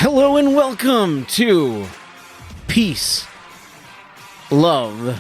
Hello and welcome to Peace, Love,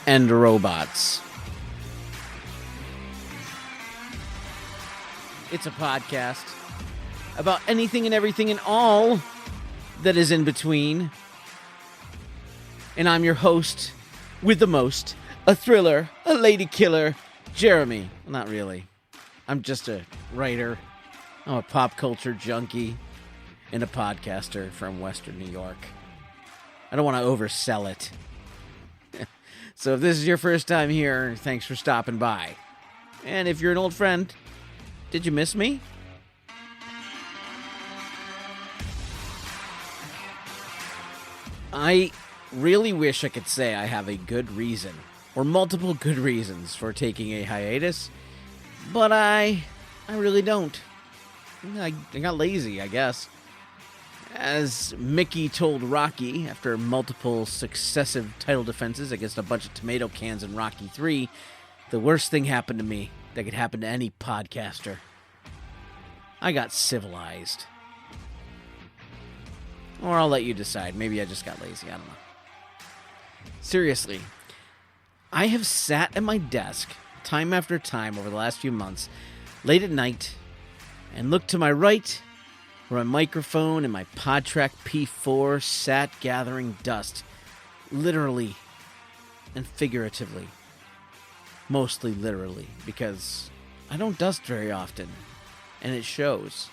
and Robots. It's a podcast about anything and everything and all that is in between. And I'm your host with the most, a thriller, a lady killer, Jeremy. Well, not really. I'm just a writer. I'm a pop culture junkie and a podcaster from Western New York. I don't want to oversell it. So if this is your first time here, thanks for stopping by. And if you're an old friend, did you miss me? I really wish I could say I have a good reason, or multiple good reasons for taking a hiatus, but I really don't. I got lazy, I guess. As Mickey told Rocky after multiple successive title defenses against a bunch of tomato cans in Rocky 3, the worst thing happened to me that could happen to any podcaster. I got civilized. Or I'll let you decide. Maybe I just got lazy. I don't know. Seriously, I have sat at my desk time after time over the last few months, late at night, and looked to my right where my microphone and my PodTrack P4 sat gathering dust, literally and figuratively. Mostly literally, because I don't dust very often, and it shows.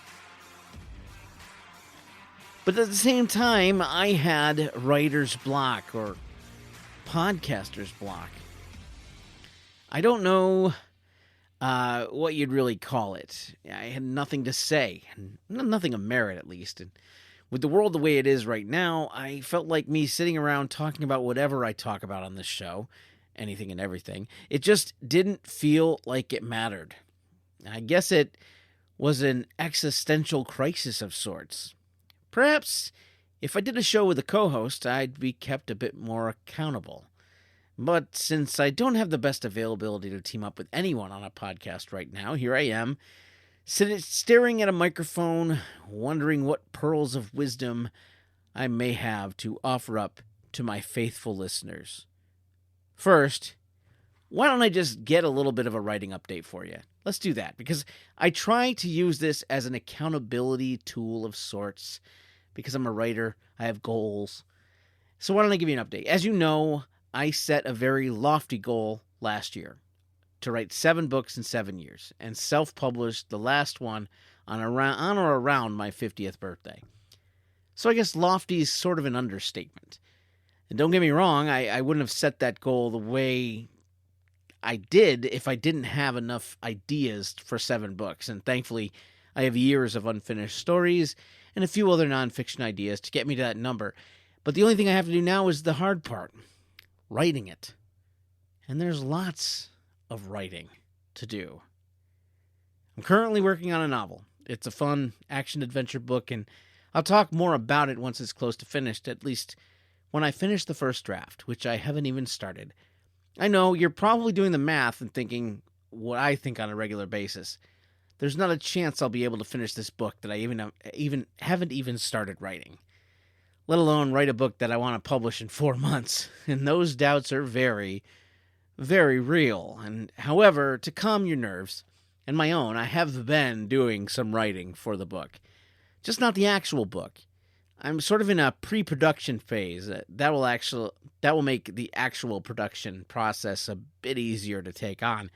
But at the same time, I had writer's block, or podcaster's block. I don't know what you'd really call it. I had nothing to say, nothing of merit at least. And with the world the way it is right now, I felt like me sitting around talking about whatever I talk about on this show, anything and everything. It just didn't feel like it mattered. I guess it was an existential crisis of sorts. Perhaps if I did a show with a co-host, I'd be kept a bit more accountable. But since I don't have the best availability to team up with anyone on a podcast right now, here I am, staring at a microphone, wondering what pearls of wisdom I may have to offer up to my faithful listeners. First, why don't I just get a little bit of a writing update for you? Let's do that, because I try to use this as an accountability tool of sorts, because I'm a writer, I have goals. So why don't I give you an update? As you know, I set a very lofty goal last year to write 7 books in 7 years and self-published the last one on or around my 50th birthday. So I guess lofty is sort of an understatement. And don't get me wrong, I wouldn't have set that goal the way I did if I didn't have enough ideas for 7 books. And thankfully, I have years of unfinished stories and a few other nonfiction ideas to get me to that number. But the only thing I have to do now is the hard part. Writing it. And there's lots of writing to do. I'm currently working on a novel. It's a fun action-adventure book, and I'll talk more about it once it's close to finished, at least when I finish the first draft, which I haven't even started. I know you're probably doing the math and thinking what I think on a regular basis. There's not a chance I'll be able to finish this book that I haven't even started writing, let alone write a book that I want to publish in 4 months. And those doubts are very, very real. And however, to calm your nerves, and my own, I have been doing some writing for the book. Just not the actual book. I'm sort of in a pre-production phase. That will make the actual production process a bit easier to take on.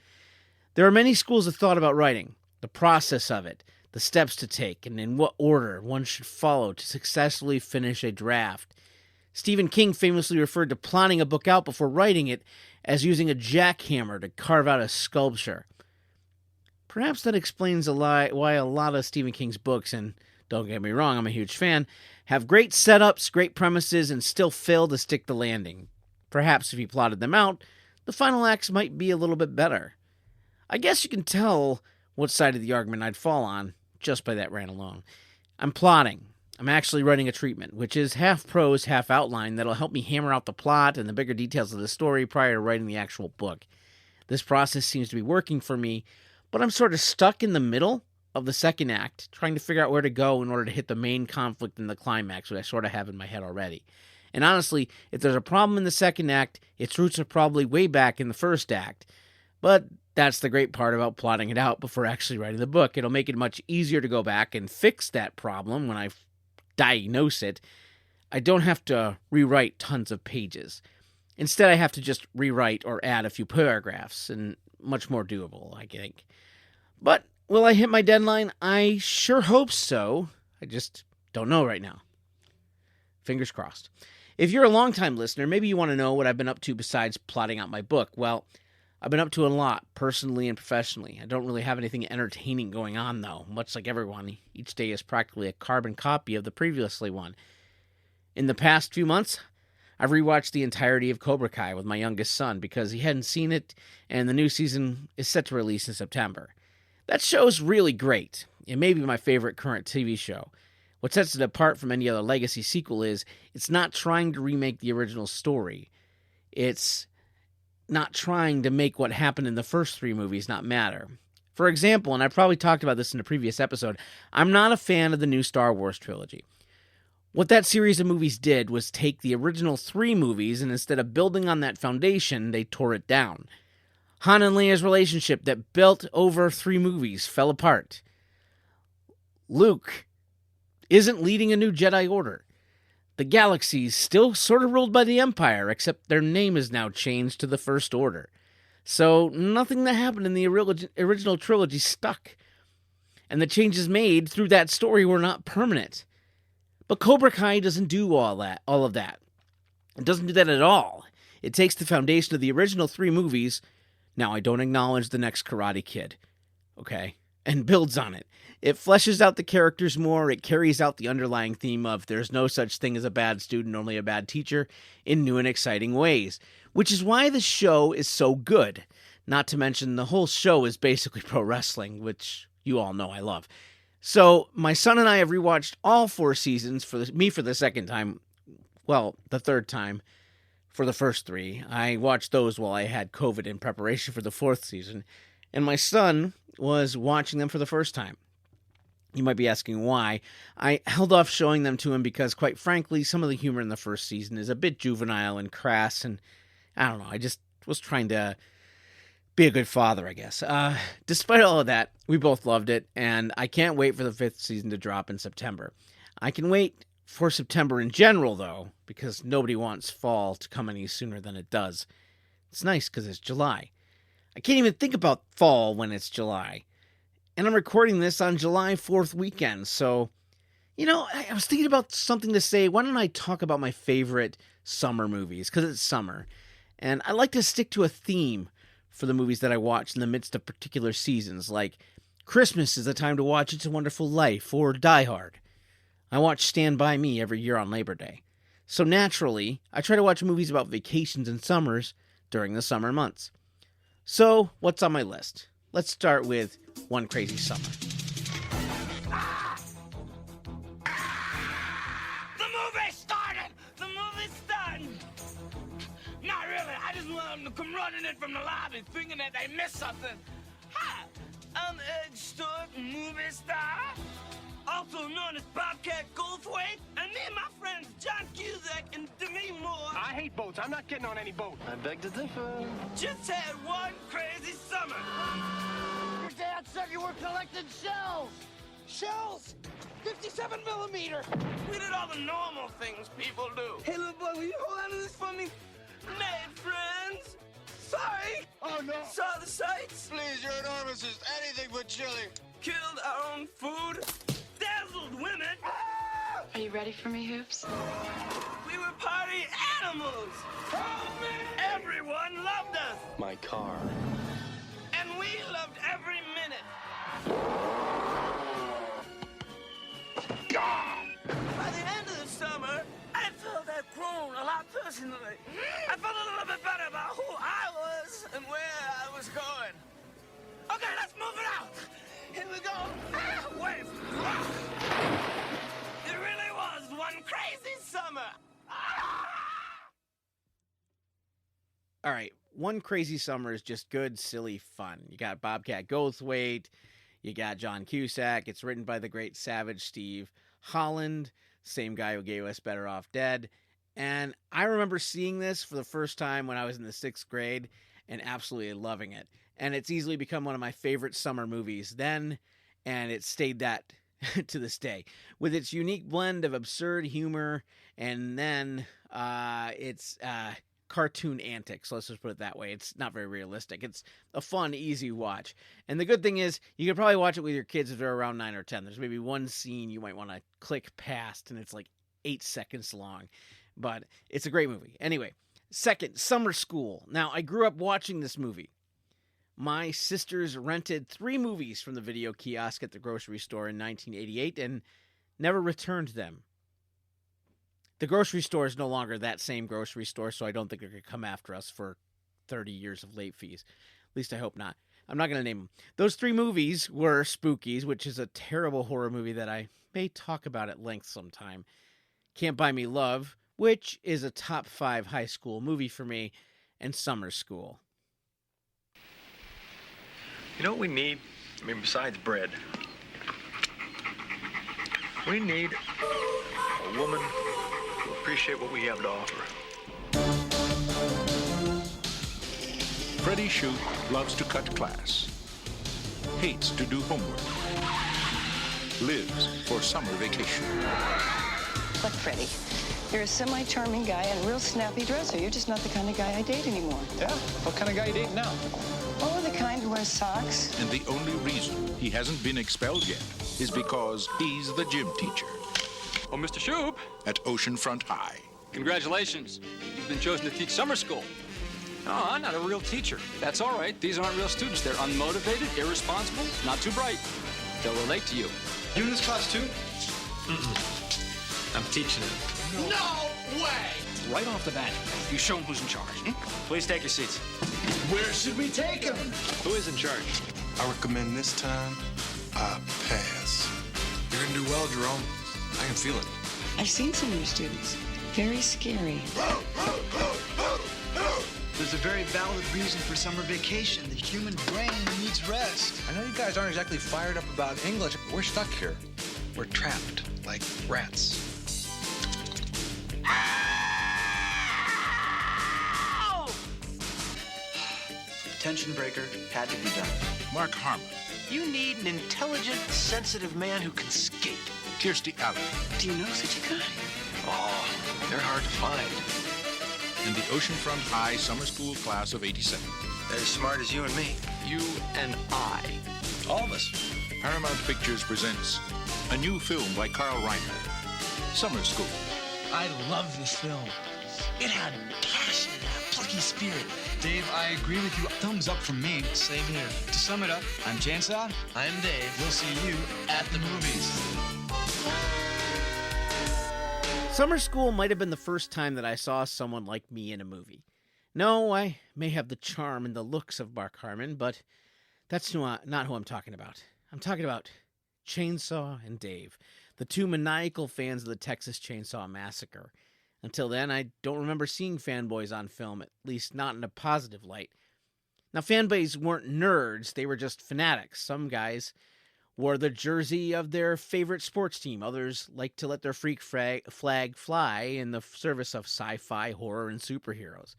There are many schools of thought about writing, the process of it, the steps to take, and in what order one should follow to successfully finish a draft. Stephen King famously referred to plotting a book out before writing it as using a jackhammer to carve out a sculpture. Perhaps that explains why a lot of Stephen King's books, and don't get me wrong, I'm a huge fan, have great setups, great premises, and still fail to stick the landing. Perhaps if he plotted them out, the final acts might be a little bit better. I guess you can tell what side of the argument I'd fall on just by that rant alone. I'm plotting. I'm actually writing a treatment, which is half prose, half outline, that'll help me hammer out the plot and the bigger details of the story prior to writing the actual book. This process seems to be working for me, but I'm sort of stuck in the middle of the second act, trying to figure out where to go in order to hit the main conflict in the climax, which I sort of have in my head already. And honestly, if there's a problem in the second act, its roots are probably way back in the first act. But that's the great part about plotting it out before actually writing the book. It'll make it much easier to go back and fix that problem when I diagnose it. I don't have to rewrite tons of pages. Instead, I have to just rewrite or add a few paragraphs, and much more doable, I think. But will I hit my deadline? I sure hope so. I just don't know right now. Fingers crossed. If you're a longtime listener, maybe you want to know what I've been up to besides plotting out my book. Well, I've been up to a lot, personally and professionally. I don't really have anything entertaining going on, though. Much like everyone, each day is practically a carbon copy of the previously one. In the past few months, I've rewatched the entirety of Cobra Kai with my youngest son because he hadn't seen it, and the new season is set to release in September. That show's really great. It may be my favorite current TV show. What sets it apart from any other legacy sequel is it's not trying to remake the original story. It's not trying to make what happened in the first three movies not matter. For example, and I probably talked about this in a previous episode, I'm not a fan of the new Star Wars trilogy. What that series of movies did was take the original three movies, and instead of building on that foundation, they tore it down. Han and Leia's relationship that built over three movies fell apart. Luke isn't leading a new Jedi Order. The galaxy's still sort of ruled by the Empire, except their name is now changed to the First Order. So nothing that happened in the original trilogy stuck. And the changes made through that story were not permanent. But Cobra Kai doesn't do all of that. It doesn't do that at all. It takes the foundation of the original three movies. Now, I don't acknowledge the next Karate Kid, okay? And builds on it. It fleshes out the characters more. It carries out the underlying theme of there's no such thing as a bad student, only a bad teacher, in new and exciting ways. Which is why the show is so good. Not to mention the whole show is basically pro wrestling, which you all know I love. So, my son and I have rewatched all four seasons for the second time. Well, the third time for the first three. I watched those while I had COVID in preparation for the fourth season. And my son was watching them for the first time. You might be asking why. I held off showing them to him because, quite frankly, some of the humor in the first season is a bit juvenile and crass. And I don't know, I just was trying to be a good father, I guess. Despite all of that, we both loved it, and I can't wait for the fifth season to drop in September. I can wait for September in general, though, because nobody wants fall to come any sooner than it does. It's nice because it's July. I can't even think about fall when it's July. And I'm recording this on July 4th weekend, so, I was thinking about something to say. Why don't I talk about my favorite summer movies, because it's summer. And I like to stick to a theme for the movies that I watch in the midst of particular seasons, like Christmas is the time to watch It's a Wonderful Life or Die Hard. I watch Stand By Me every year on Labor Day. So naturally, I try to watch movies about vacations and summers during the summer months. So, what's on my list? Let's start with One Crazy Summer. The movie started! The movie's done! Not really, I just want them to come running in from the lobby thinking that they missed something. Hi, I'm Ed Stewart, movie star, also known as Bobcat Goldthwait, and me and my friends John Cusack and Demi Moore I hate boats. I'm not getting on any boat. I beg to differ. just had one crazy summer. Your dad said you were collecting shells. Shells! 57 millimeter! We did all the normal things people do. Hey, little boy, will you hold on to this for me? Made friends. Sorry. Oh, no. Saw the sights. Please, your enormous is anything but chilly. Killed our own food. Dazzled women. Are you ready for me, Hoops? We were party animals. Help me! Everyone loved us. My car. And we loved every minute. By the end of the summer, I felt I'd grown a lot personally. I felt a little bit better about who I was and where I was going. Okay, let's move it out. Here we go. Wave. It really was one crazy summer. All right, One Crazy Summer is just good, silly fun. You got Bobcat Goldthwait, You got John Cusack. It's written by the great Savage Steve Holland, same guy who gave us Better Off Dead. And I remember seeing this for the first time when I was in the 6th grade and absolutely loving it. And it's easily become one of my favorite summer movies then, and it stayed that to this day. With its unique blend of absurd humor and then its cartoon antics, let's just put it that way. It's not very realistic. It's a fun, easy watch. And the good thing is, you can probably watch it with your kids if they're around 9 or 10. There's maybe one scene you might want to click past, and it's like 8 seconds long. But it's a great movie. Anyway, second, Summer School. Now, I grew up watching this movie. My sisters rented 3 movies from the video kiosk at the grocery store in 1988 and never returned them. The grocery store is no longer that same grocery store, so I don't think they're going to come after us for 30 years of late fees. At least I hope not. I'm not going to name them. Those 3 movies were Spookies, which is a terrible horror movie that I may talk about at length sometime. Can't Buy Me Love, which is a top 5 high school movie for me, and Summer School. You know what we need? I mean, besides bread. We need a woman who appreciates what we have to offer. Freddie Shoup loves to cut class, hates to do homework, lives for summer vacation. Look, Freddie, you're a semi-charming guy and a real snappy dresser. You're just not the kind of guy I date anymore. Yeah? What kind of guy you dating now? Oh, the kind who wears socks. And the only reason he hasn't been expelled yet is because he's the gym teacher Oh, Mr. Shoup, at Oceanfront High. congratulations. You've been chosen to teach summer school. No, I'm not a real teacher. That's all right. These aren't real students. They're unmotivated, irresponsible, not too bright. They'll relate to you. You in this class too? I'm teaching it. No way! Right off the bat, you show them who's in charge. Please take your seats. Where should we take him? Who is in charge? I recommend this time I pass. You're gonna do well, Jerome. I can feel it. I've seen some of your students. Very scary. There's a very valid reason for summer vacation. The human brain needs rest. I know you guys aren't exactly fired up about English. We're stuck here. We're trapped like rats. Tension breaker had to be done. Mark Harmon, You need an intelligent, sensitive man who can skate. Kirstie Alley, Do you know such a guy? Oh, they're hard to find. and the Oceanfront High Summer School class of '87. They're as smart as you and me. You and I. All of us. Paramount Pictures presents a new film by Carl Reiner, Summer School. I love this film. It had passion and a plucky spirit. Dave, I agree with you. Thumbs up from me. Same here. To sum it up, I'm Chainsaw. I'm Dave. We'll see you at the movies. Summer School might have been the first time that I saw someone like me in a movie. No, I may have the charm and the looks of Mark Harmon, but that's not who I'm talking about. I'm talking about Chainsaw and Dave, the 2 maniacal fans of the Texas Chainsaw Massacre. Until then, I don't remember seeing fanboys on film, at least not in a positive light. Now, fanboys weren't nerds, they were just fanatics. Some guys wore the jersey of their favorite sports team. Others liked to let their freak flag fly in the service of sci-fi, horror, and superheroes.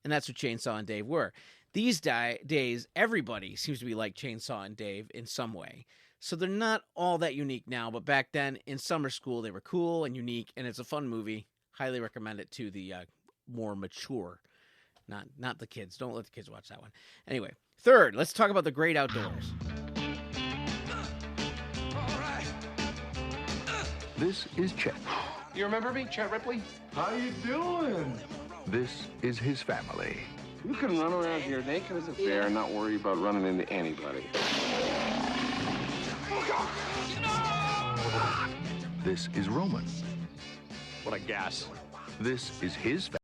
And that's what Chainsaw and Dave were. These days, everybody seems to be like Chainsaw and Dave in some way. So they're not all that unique now, but back then, in Summer School, they were cool and unique, and it's a fun movie. Highly recommend it to the more mature, not the kids. Don't let the kids watch that one. Anyway, third, let's talk about the great outdoors. This is Chet. You remember me, Chet Ripley? How you doing? This is his family. You can run around here naked as a bear and not worry about running into anybody. This is Roman. What a gas. This is his family.